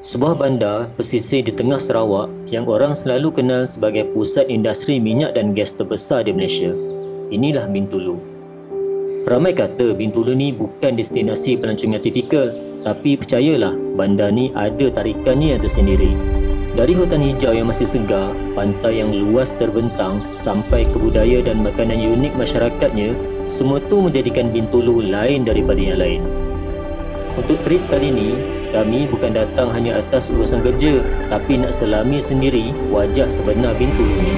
Sebuah bandar pesisir di tengah Sarawak yang orang selalu kenal sebagai pusat industri minyak dan gas terbesar di Malaysia. Inilah Bintulu. Ramai kata Bintulu ni bukan destinasi pelancongan tipikal, tapi percayalah, bandar ni ada tarikannya yang tersendiri. Dari hutan hijau yang masih segar, pantai yang luas terbentang, sampai ke budaya dan makanan unik masyarakatnya, semua tu menjadikan Bintulu lain daripada yang lain. Untuk trip kali ni, kami bukan datang hanya atas urusan kerja, tapi nak selami sendiri wajah sebenar Bintulu ni.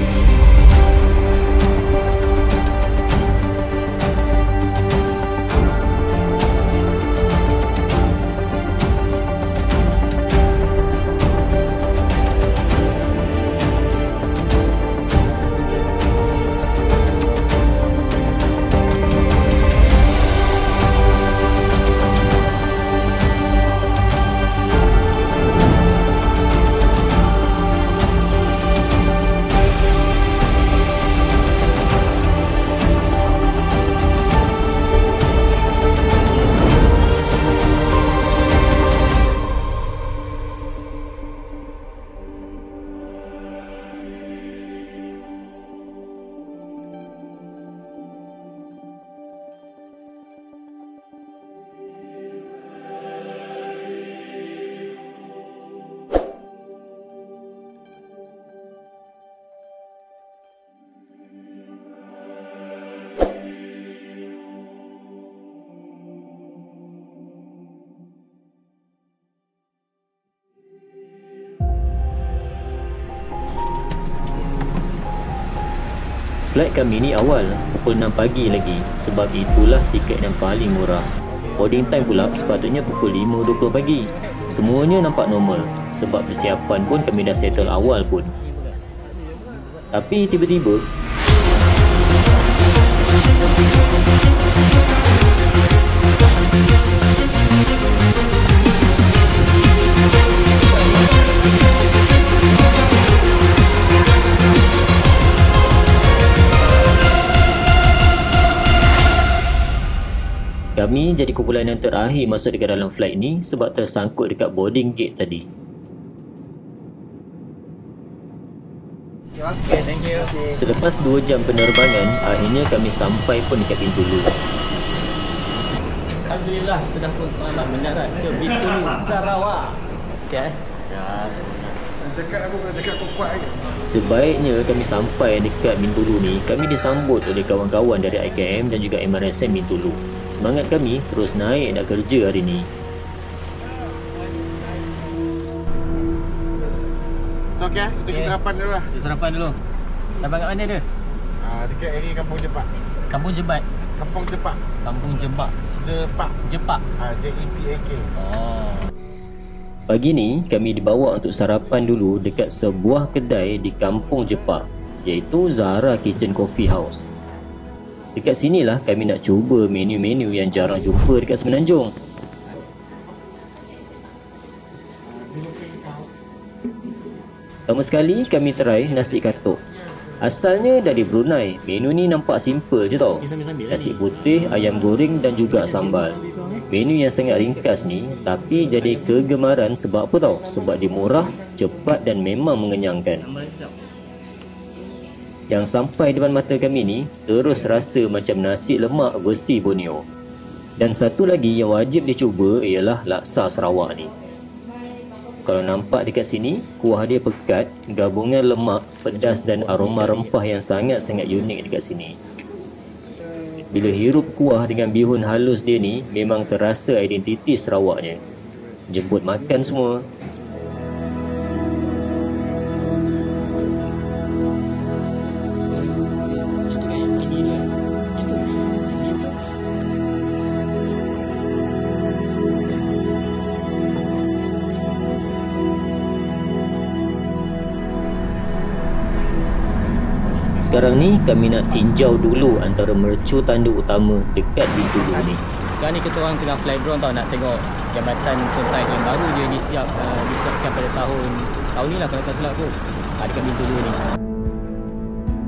Flight kami ni awal, pukul 6 pagi lagi, sebab itulah tiket yang paling murah. Boarding time pula sepatutnya pukul 5.20 pagi. Semuanya nampak normal, sebab persiapan pun kami dah settle awal pun. Tapi tiba-tiba kami jadi kumpulan yang terakhir masuk dekat dalam flight ni sebab tersangkut dekat boarding gate tadi. Okay, thank you. Selepas 2 jam penerbangan, akhirnya kami sampai pun dekat Bintulu. Alhamdulillah, kita dah pun selamat mendarat ke Bintulu, Sarawak. Okay, Ya, cakap aku kena cakap kuat lagi. Sebaiknya kami sampai dekat Bintulu ni, kami disambut oleh kawan-kawan dari IKM dan juga MRSM Bintulu. Semangat kami terus naik nak kerja hari ni. So, okay, kita pergi sarapan dulu lah. kita sarapan dulu. Sampai kat mana dia? Dekat area Kampung Jepak. Kampung Jebat. Kampung Jepak. Kampung Jebak. Jepak. Jepak. J-E-P-A-K. Oh. Pagi ni kami dibawa untuk sarapan dulu dekat sebuah kedai di Kampung Jepak, iaitu Zahra Kitchen Coffee House. Dekat sinilah kami nak cuba menu-menu yang jarang jumpa dekat Semenanjung. Pertama sekali kami try nasi katuk. Asalnya dari Brunei, menu ni nampak simple je tau. Nasi putih, ayam goreng dan juga sambal. Menu yang sangat ringkas ni, tapi jadi kegemaran sebab apa tau? Sebab dia murah, cepat dan memang mengenyangkan. Yang sampai depan mata kami ni, terus rasa macam nasi lemak versi Borneo. Dan satu lagi yang wajib dicuba ialah laksa Sarawak ni. Kalau nampak dekat sini, kuah dia pekat, gabungan lemak, pedas dan aroma rempah yang sangat-sangat unik dekat sini. Bila hirup kuah dengan bihun halus dia ni, memang terasa identiti Sarawaknya. Jemput makan semua. Sekarang ni kami nak tinjau dulu antara mercu tanda utama dekat Bintulu ni. Sekarang ni kita orang tengah fly drone tau, nak tengok jambatan kontainer yang baru je disiapkan pada tahun ni lah kalau tak silap tu. Dekat Bintulu ni.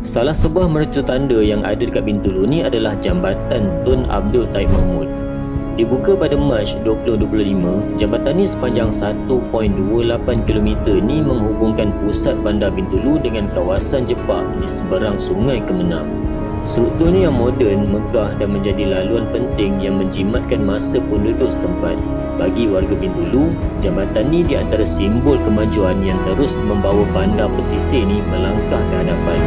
Salah sebuah mercu tanda yang ada dekat Bintulu ni adalah Jambatan Tun Abdul Taib Mahmud. Dibuka pada Mac 2025, jambatan ni sepanjang 1.28 km ni menghubungkan pusat Bandar Bintulu dengan kawasan Jepak di seberang Sungai Kemenang. Struktur ni yang moden, megah dan menjadi laluan penting yang menjimatkan masa penduduk setempat. Bagi warga Bintulu, jambatan ni di antara simbol kemajuan yang terus membawa bandar pesisir ni melangkah ke hadapan.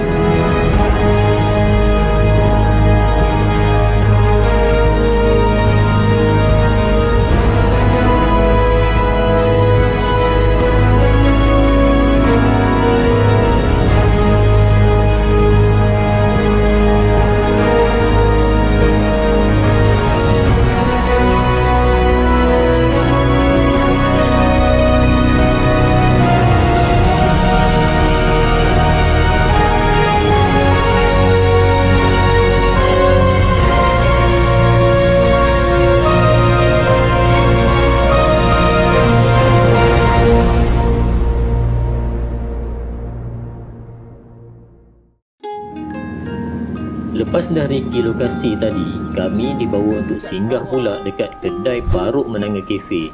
Lepas dari lokasi tadi, kami dibawa untuk singgah pula dekat kedai Paruk Menanga Cafe.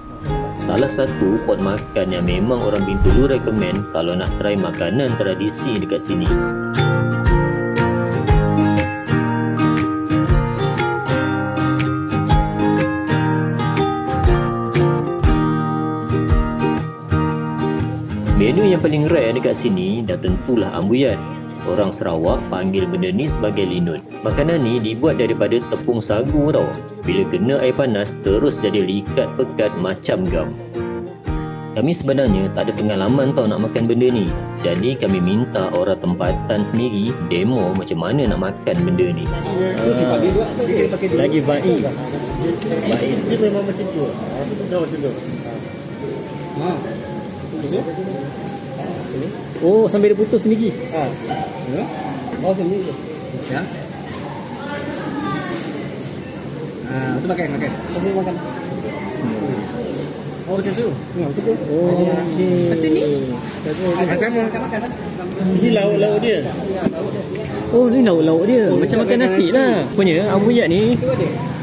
Salah satu pot makan yang memang orang Bintulu recommend kalau nak try makanan tradisi dekat sini. Menu yang paling rare dekat sini dah tentulah ambuyat. Orang Sarawak panggil benda ni sebagai linut. Makanan ni dibuat daripada tepung sagu tau. Bila kena air panas terus jadi likat pekat macam gam. Kami sebenarnya tak ada pengalaman tau nak makan benda ni. Jadi kami minta orang tempatan sendiri demo macam mana nak makan benda ni. Lagi baik. Dia memang macam tu. Dah macam tu. Oh, sampai dia putus sendiri. Oh, sendiri. Ya. Itu makan. Kasih makan. Oh, macam tu. Macam tu. Oh, okey. Betul ni? Sama. Ini lauk-lauk dia. Oh, ni lauk-lauk dia. Macam makan nasi lah. Punya ambuyat ni,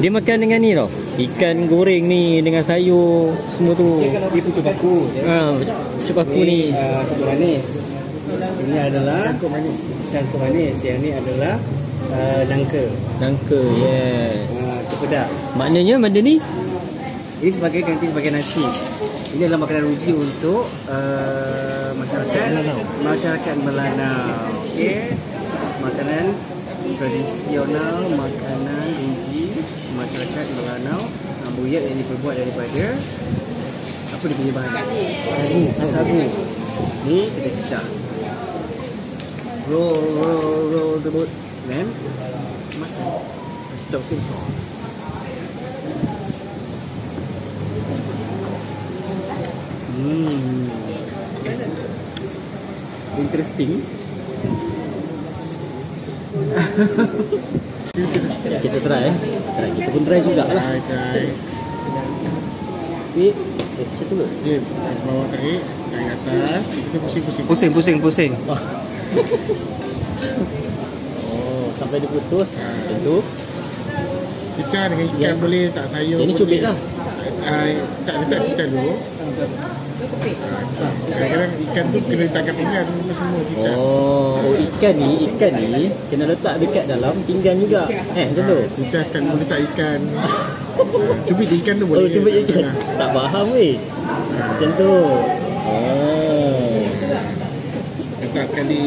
dia makan dengan ni tau. Ikan goreng ni dengan sayur semua tu. Dia pucuk paku. Pucuk paku ni. Pucuk manis. Ini adalah cangkuk manis. Yang ni adalah nangka, Yes. Cepedak. Maknanya benda ni Ini sebagai ganti sebagai nasi. Ini adalah makanan uji untuk masyarakat Melanau. Okey. Makanan tradisional, makanan uji masyarakat Melanau. Ambuyat yang diperbuat daripada apa dia punya bahan? Sagu. Ni kita cecah. Roll the boat. Then makan. Stop sensor. Interesting. kita try. Kita pun try jugalah. Try. Macam tu ke? Dia bawa tarik atas, kita pusing-pusing. Pusing. Oh, sampai dia putus. Macam tu. Cecah dengan ikan boleh, tak sayur. Ini cubit lah. Tak letak cecah dulu. Kadang-kadang ikan tu kena tangkap pinggan semua cecah. Oh, ikan ni kena letak dekat dalam pinggan juga. Macam tu. Cecah sekali boleh letak ikan. Cubit ikan tu boleh. Oh, cubit ikan. Tak faham weh. Macam tu. Oh. Letak sekali.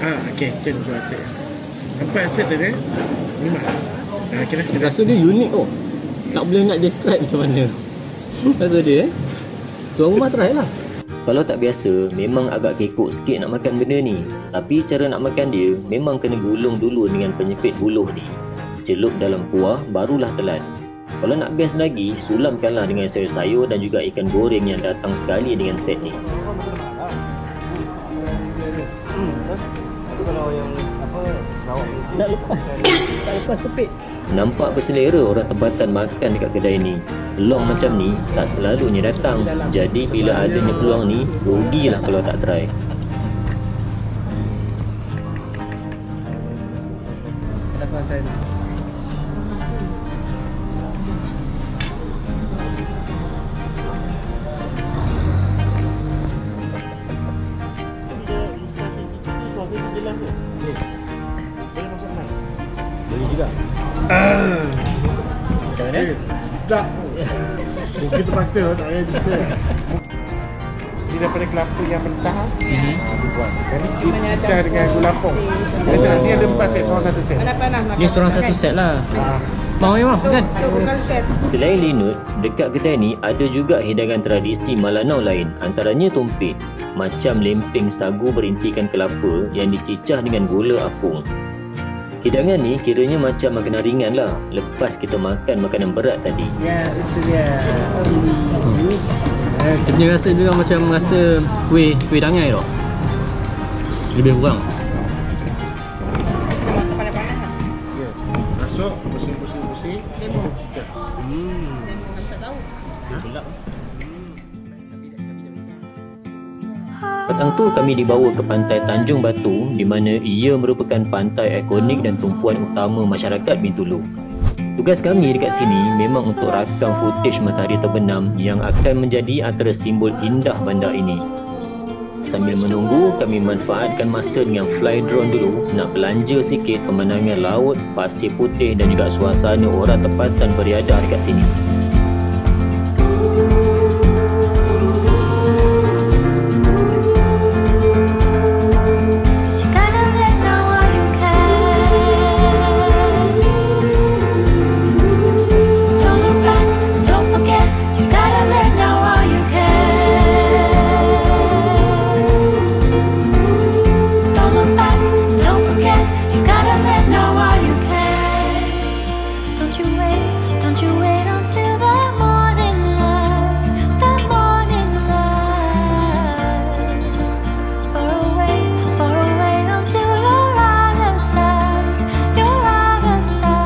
Okey, macam tu asyik. Nampak asyik tadi? Lima. Kira Rasa dia unik oh. Tak boleh nak describe macam mana. Rasa dia tuan rumah try lah. Kalau tak biasa, memang agak kekok sikit nak makan benda ni. Tapi cara nak makan dia, memang kena gulung dulu dengan penyepit buluh ni. Celup dalam kuah, barulah telan. Kalau nak best lagi, sulamkanlah dengan sayur-sayur dan juga ikan goreng yang datang sekali dengan set ni. Tak lepas kepit. Nampak berselera orang tempatan makan dekat kedai ni. Peluang macam ni tak selalunya datang. Jadi bila adanya peluang ni, rugilah kalau tak try. pantai ni. Boleh juga. Macam mana? Tak. Mungkin terpaksa tak payah cerita. Ini daripada kelapa yang mentah dibuat. Jadi dipecah dengan gula pong. Ni ada 4 set, seorang 1 set. Ni seorang satu set lah. Mau kan? Selain linut, dekat kedai ni ada juga hidangan tradisi Malanau lain, antaranya tumpit, macam lempeng sagu berintikan kelapa yang dicicah dengan gula apung. Hidangan ni kiranya macam makanan ringan lah lepas kita makan makanan berat tadi. Ya, itu dia. Dia punya rasa juga macam rasa kuih dangai tau. Lebih kurang. Ya. Masuk, pusing. Lemon. Petang tu kami dibawa ke pantai Tanjung Batu di mana ia merupakan pantai ikonik dan tumpuan utama masyarakat Bintulu. Tugas kami dekat sini memang untuk rakam footage matahari terbenam yang akan menjadi antara simbol indah bandar ini. Sambil menunggu, kami manfaatkan masa dengan fly drone dulu nak belanja sikit pemandangan laut, pasir putih dan juga suasana orang tempatan beriadah dekat sini. Don't you wait until the morning light, the morning light. Far away until you're out of sight, you're out of sight.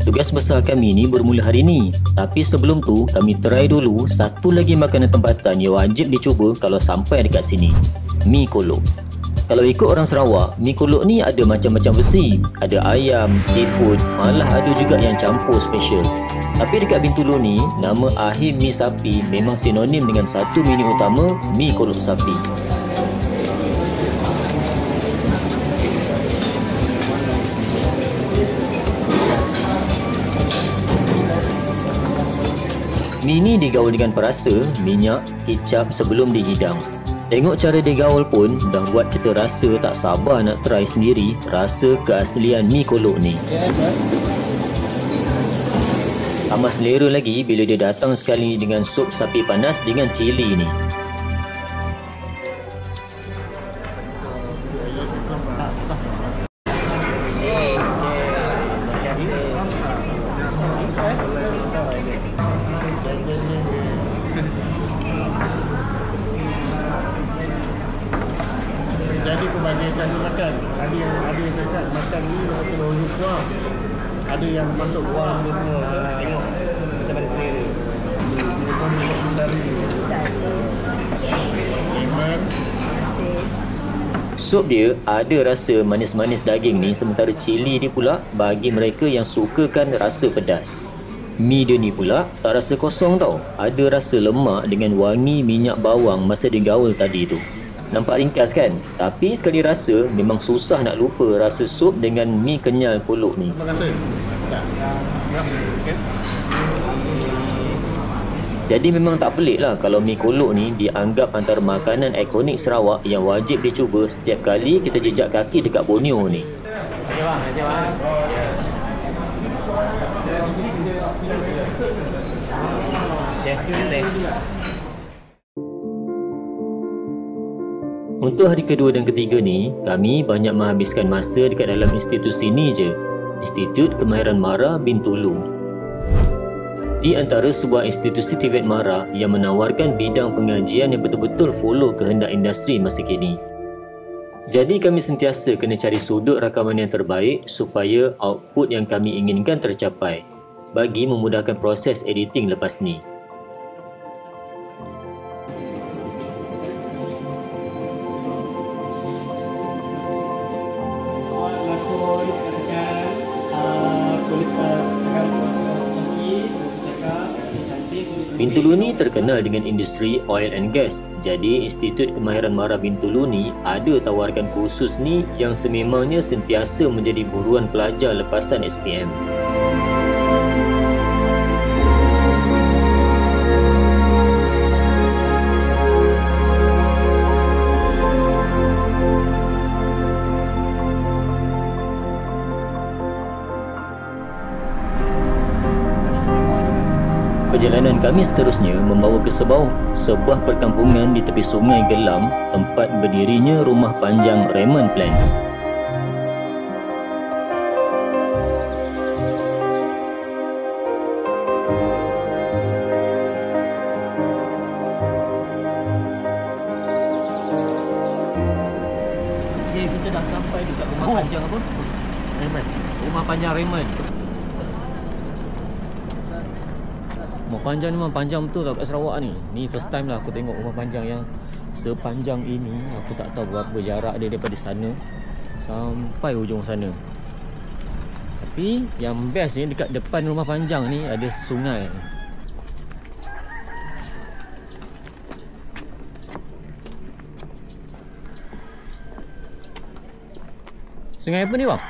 Tugas besar kami ni bermula hari ni. Tapi sebelum tu, kami try dulu satu lagi makanan tempatan yang wajib dicuba kalau sampai dekat sini. Mi kolok. Kalau ikut orang Sarawak, mi kolok ni ada macam-macam versi. Ada ayam, seafood, malah ada juga yang campur special. Tapi dekat Bintulu ni, nama Ahim Mi Sapi memang sinonim dengan satu menu utama, mi kolok sapi. Mi ni digaul dengan perasa, minyak, kicap sebelum dihidang. Tengok cara digaul pun dah buat kita rasa tak sabar nak try sendiri rasa keaslian mi kolok ni. Amat selera lagi bila dia datang sekali dengan sup sapi panas dengan cili ni. Jadi pelbagai cara makan. Ada yang dekat makan ni makan orang kuah. Ada yang masuk kuah dia semua. Tengok macam mana selera. Dia pun buat dari lemon. Sup dia ada rasa manis-manis daging ni, sementara cili dia pula bagi mereka yang sukakan rasa pedas. Mi dia ni pula tak rasa kosong tau. Ada rasa lemak dengan wangi minyak bawang masa digaul tadi tu. Nampak ringkas kan? Tapi sekali rasa memang susah nak lupa rasa sup dengan mi kenyal kolok ni. Terima kasih. Jadi memang tak pelik lah kalau mi kolok ni dianggap antara makanan ikonik Sarawak yang wajib dicuba setiap kali kita jejak kaki dekat Borneo ni. Untuk hari kedua dan ketiga ni, kami banyak menghabiskan masa dekat dalam institusi ni je, Institut Kemahiran Mara Bintulu. Di antara sebuah institusi TVET Mara yang menawarkan bidang pengajian yang betul-betul follow kehendak industri masa kini. Jadi kami sentiasa kena cari sudut rakaman yang terbaik supaya output yang kami inginkan tercapai bagi memudahkan proses editing lepas ni. Bintulu ni terkenal dengan industri oil and gas. Jadi Institut Kemahiran Mara Bintulu ni ada tawarkan kursus ni yang sememangnya sentiasa menjadi buruan pelajar lepasan SPM. Perjalanan kami seterusnya membawa ke sebuah perkampungan di tepi Sungai Gelam, tempat berdirinya rumah panjang Raymond Plan. Okay, kita dah sampai dekat rumah panjang apa? Raymond. Rumah panjang Raymond. Rumah panjang ni memang panjang betul tau kat Sarawak ni. Ni first time lah aku tengok rumah panjang yang sepanjang ini. Aku tak tahu berapa jarak dia daripada sana sampai ujung sana. Tapi yang best ni dekat depan rumah panjang ni ada sungai. Sungai apa ni bang?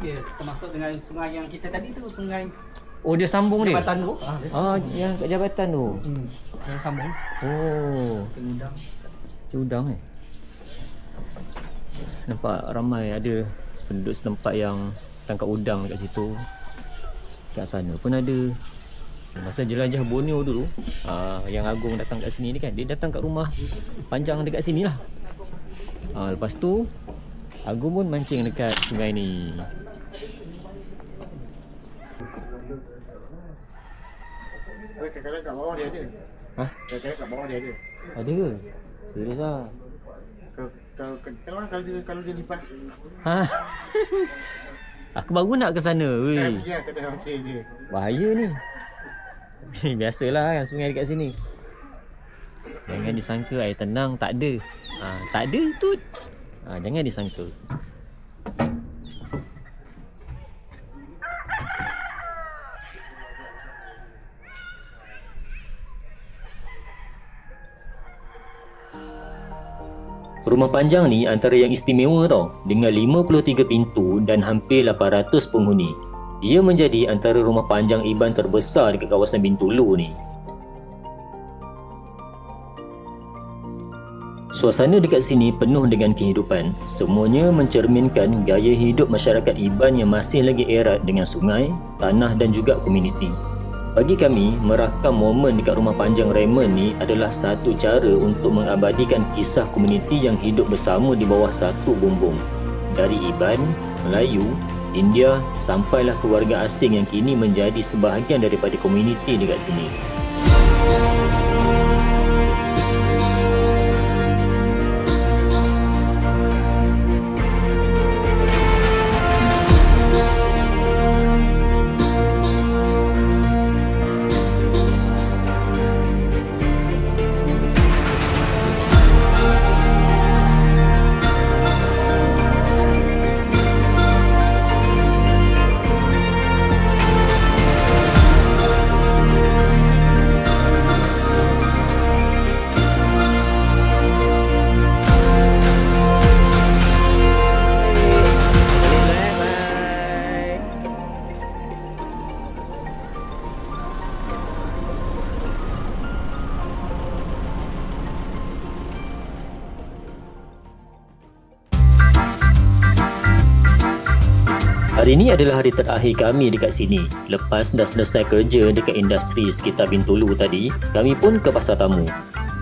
Ya, termasuk dengan sungai yang kita tadi tu, sungai Oh dia sambung dia? jabatan tu. Yang kat jabatan tu. Yang sambung. Oh, Udang. Udang Nampak ramai ada penduduk setempat yang tangkap udang dekat situ. Kat sana pun ada. Masa jelajah Borneo dulu, yang Agung datang kat sini ni kan, dia datang kat rumah panjang dekat sini lah. Lepas tu Agung pun mancing dekat sungai ni. Kadang-kadang kat bawah dia ada. Hah? Kadang-kadang kat bawah dia ada. Ada ke? Serius lah. Kalau dia lipas. Ha? Aku baru nak ke sana. Weh. Ya, tak ada okey je. Bahaya ni. Biasalah kan sungai dekat sini. Jangan disangka air tenang tak ada. Tak ada tu. Jangan disangka. Rumah panjang ni antara yang istimewa tau, dengan 53 pintu dan hampir 800 penghuni. Ia menjadi antara rumah panjang iban terbesar dekat kawasan Bintulu ni. Suasana dekat sini penuh dengan kehidupan. Semuanya mencerminkan gaya hidup masyarakat iban yang masih lagi erat dengan sungai, tanah dan juga komuniti. Bagi kami, merakam momen dekat rumah panjang Raymond ni adalah satu cara untuk mengabadikan kisah komuniti yang hidup bersama di bawah satu bumbung. Dari Iban, Melayu, India sampailah keluarga asing yang kini menjadi sebahagian daripada komuniti dekat sini. Hari ini adalah hari terakhir kami dekat sini. Lepas dah selesai kerja dekat industri sekitar Bintulu tadi, kami pun ke Pasar Tamu.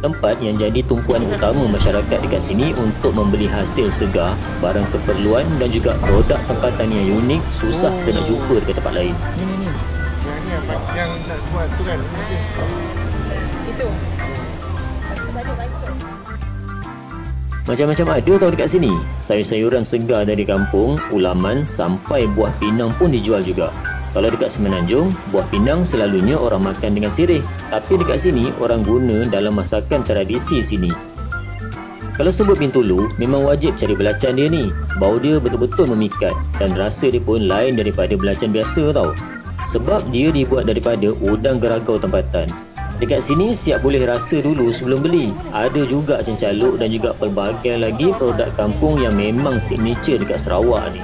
Tempat yang jadi tumpuan utama masyarakat dekat sini untuk membeli hasil segar, barang keperluan dan juga produk tempatan yang unik susah kita nak jumpa dekat tempat lain. Yang ni apa? Yang nak buat tu kan? Itu. Baju-baju. Macam-macam ada tau dekat sini. Sayur-sayuran segar dari kampung, ulaman sampai buah pinang pun dijual juga. Kalau dekat Semenanjung, buah pinang selalunya orang makan dengan sirih. Tapi dekat sini, orang guna dalam masakan tradisi sini. Kalau sebut Bintulu, memang wajib cari belacan dia ni. Bau dia betul-betul memikat dan rasa dia pun lain daripada belacan biasa tau. Sebab dia dibuat daripada udang geragau tempatan. Dekat sini siap boleh rasa dulu sebelum beli. Ada juga cencaluk dan juga pelbagai lagi produk kampung yang memang signature dekat Sarawak ni.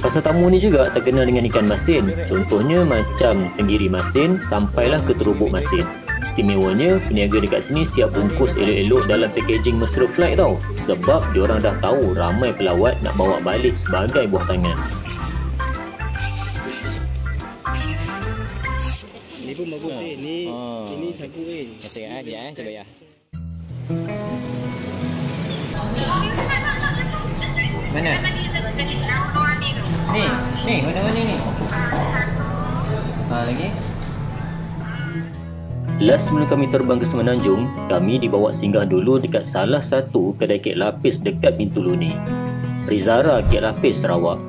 Pasar Tamu ni juga terkenal dengan ikan masin. Contohnya macam tenggiri masin sampailah ke terubuk masin. Istimewanya, peniaga dekat sini siap bungkus elok-elok dalam packaging mesra flight tau. Sebab diorang dah tahu ramai pelawat nak bawa balik sebagai buah tangan. Ni pun bagus ini sagu Masih sekejap saya bayar. Mana? Ni, mana-mana ni? Lagi? Last sebelum kami terbang ke Semenanjung, kami dibawa singgah dulu dekat salah satu kedai kek lapis dekat Bintulu ni. Rizara Kek Lapis Sarawak.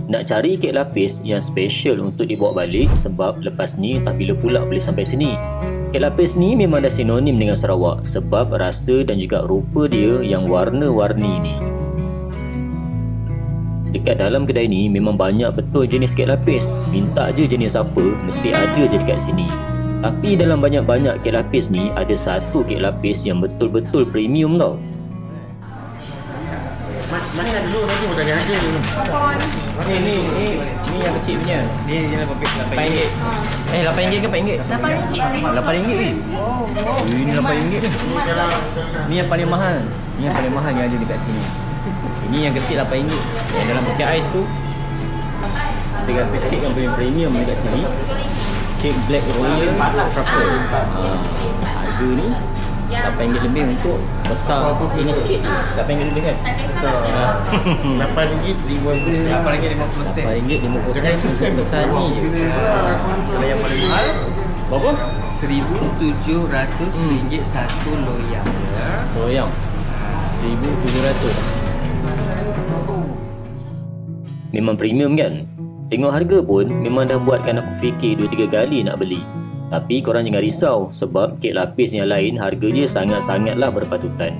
Nak cari kek lapis yang special untuk dibawa balik sebab lepas ni entah bila pula boleh sampai sini. Kek lapis ni memang dah sinonim dengan Sarawak sebab rasa dan juga rupa dia yang warna-warni ni. Dekat dalam kedai ni memang banyak betul jenis kek lapis. Minta je jenis apa, mesti ada je dekat sini. Tapi dalam banyak-banyak kek lapis ni, ada satu kek lapis yang betul-betul premium tau. Makan dulu nanti mau tanya harga dulu. Ni yang kecil punya. Ni je RM8. RM8 ke RM4? RM8 ni. Ini RM8 ni. Ni yang paling mahal. Ni yang paling mahal yang ada dekat sini. Ini yang kecil RM8. Yang dalam paket ais tu. Kita rasa kek yang paling premium dekat sini. Kek Black Royal Truffle. Harga ni RM8 lebih untuk besar ini sikit je. RM8 lebih kan? RM8 RM50. RM8.50 untuk besar ni je. Kalau yang paling mahal berapa? RM1,700 satu loyang. Loyang RM1,700. Memang premium kan? Tengok harga pun memang dah buatkan aku fikir 2-3 kali nak beli. Tapi korang jangan risau sebab kek lapis yang lain harga dia sangat-sangatlah berpatutan.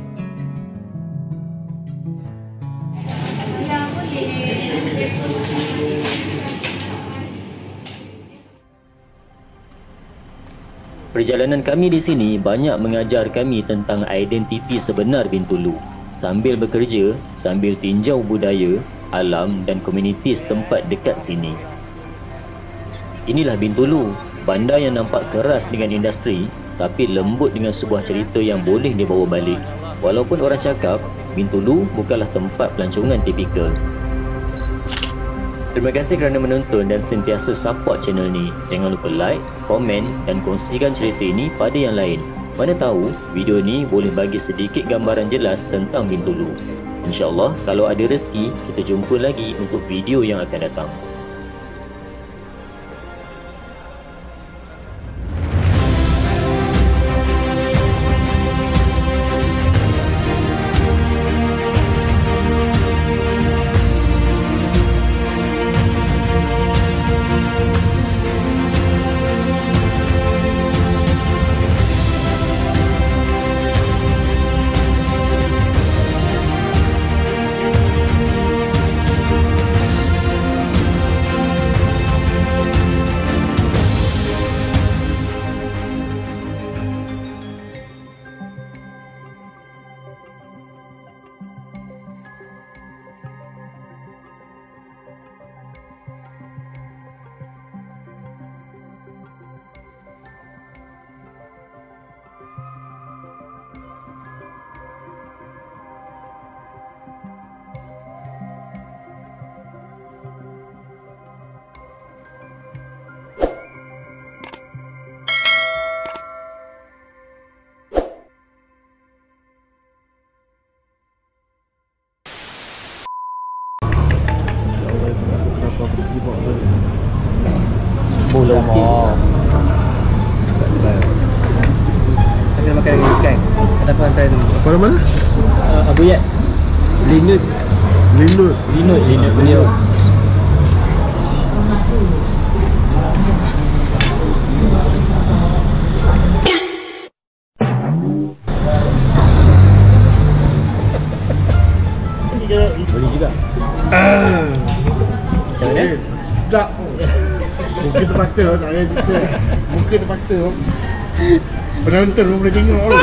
Perjalanan kami di sini banyak mengajar kami tentang identiti sebenar Bintulu. Sambil bekerja, sambil tinjau budaya, alam dan komuniti setempat dekat sini. Inilah Bintulu, bandar yang nampak keras dengan industri tapi lembut dengan sebuah cerita yang boleh dibawa balik. Walaupun orang cakap Bintulu bukanlah tempat pelancongan tipikal. Terima kasih kerana menonton dan sentiasa support channel ni. Jangan lupa like, komen dan kongsikan cerita ini pada yang lain. Mana tahu video ni boleh bagi sedikit gambaran jelas tentang Bintulu. InsyaAllah kalau ada rezeki kita jumpa lagi untuk video yang akan datang. aku pergi bawa tu. Bola sikit. Saya makan ikan. Ataupun hantar tu. Apa nama mana? Abu Yat. Linut. Linut. Linut beliau. Boleh juga. Macam mana? Tak. Mungkin terpaksa tak payah cerita. Mungkin terpaksa. Penonton pun boleh tengok tu.